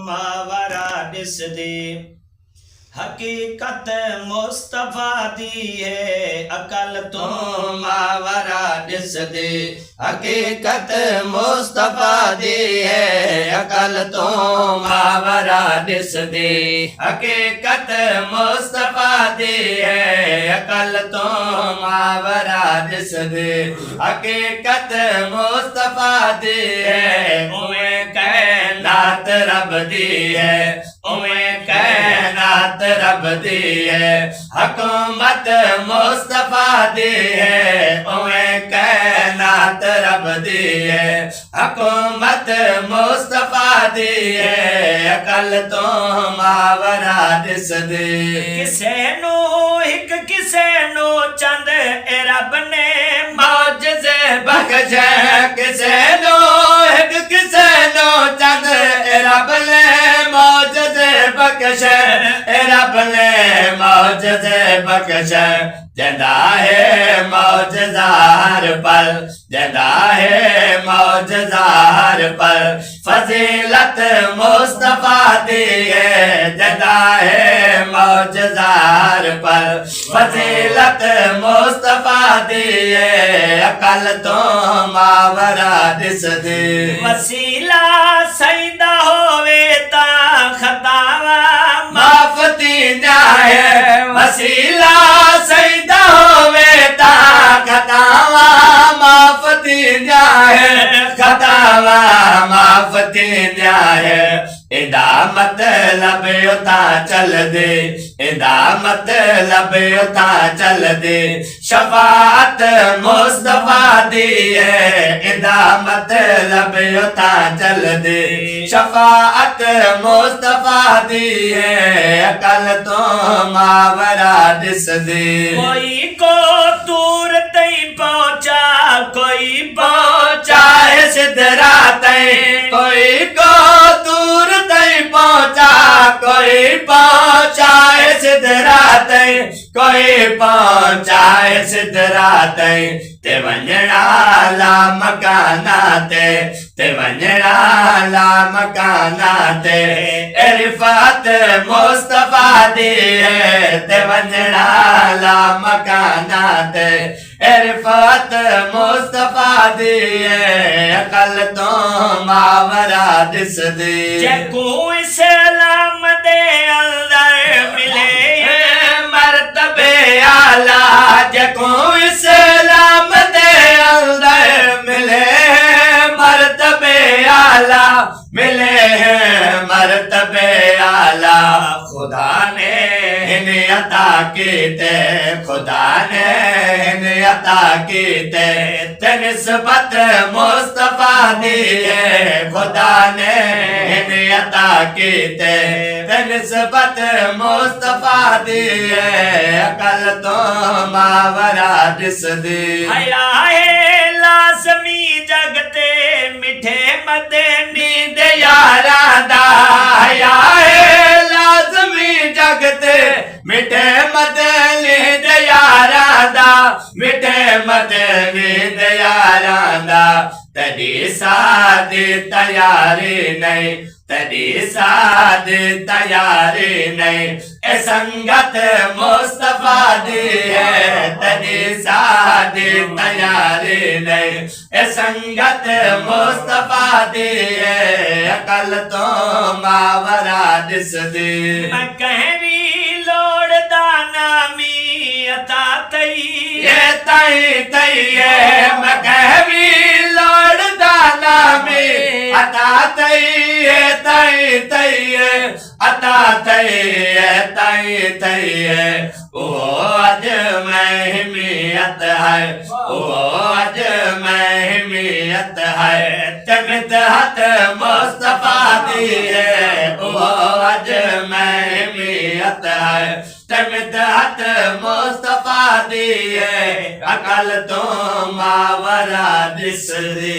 मावरा दिसदे हकीकत मुस्तफा दी है अकल तो मावरा दिसदे हकीकत मुस्तफा दी है अकल तो मावरा दिसदे हकीकत मुस्तफा दी है अकल तो मावरा दिसदे हकीकत मुस्तफा दी है उमे कायनात रब दी है उमे कायनात रब दी है हुकूमत मुस्तफा दी है उमे कायनात रब दी है हुकूमत मुस्तफा दी है अकल तो मावरा दिसदे किसे नो हिक किसे नो चंद ए रब ने मौजज़े बख्शे किसे नो हिक किसे नो चंद ए रब ने मौजज़े बख्शे ए रब ने मौजज़े बख्शे जदा है मौजज़ा हर पल जदा है मौजज़ा हर पल फजीलत मुस्तफा दी है जदा है मौजज़ा हर पल फजीलत मुस्तफा दी है अकल तो मावरा दिसदे वसीला सईदा होवे ता खतावा माफ थी जाए वसीला सईदा होवे ता खतावा माफ थी जाए खतावा माफ थी जाए इदा मतलब उता चल दे इदा मतलब उता चल दे शफाअत मुस्तफा दी है इदा मतलब उता चल दे शफाअत मुस्तफा दी है अकल तो मावरा दिसदे कोई को दूर तई पहुंचा कोई पहुंचा है सिदरा तई कोई को दूर तई पहुंचा कोई पहुंचा है सिदरा तई कोई पहुंचा है सिदरा तई ते वंजणा ला मकाना ते वंजणा ला मकाना ते इरफात मुस्तफा दी है ते वंजणा ला मकाना ते इरफात मुस्तफा दी है अकल तो मावरा दिसदे जेको इस्लाम दे अंदर मिले मर्तबे आला जेको इस्लाम दे अंदर मिले मर्तबे आला मिले मर्तबे आला खुदा ने इन्हें अता कीते खुदा ने इन्हें अता कीते निस्बत मुस्तफा दी है खुदा ने इन्हें अता कीते निस्बत मुस्तफा दी है अकल तो मावरा दिसदे हया है लाज़मी जगते मिठे मदनी दे यारा दा हया है लाज़मी जगते मिठे मदनी दे यारा दा मिठे मदनी दे यारा दा तड़ी सादी तैयारी नहीं तड़ी सादी तैयारी नहीं ए संगत मुस्तफा दी है तड़ी सादी तैयारी नहीं ए संगत मुस्तफा दी है अकल तो मावरा दिसदे मैं कहवी लोड़ दाना मी अता तई ये तई तई है मैं कहवी लोड़ दाना मी अता तई है तई तई है अता तई है तई तई है ओ अज महमियत है ओ अज महमियत है तमित हत मुस्तफा दी है ओ अज महमियत है तमित हत मुस्तफा दी है अकल तो मावरा दिसदे।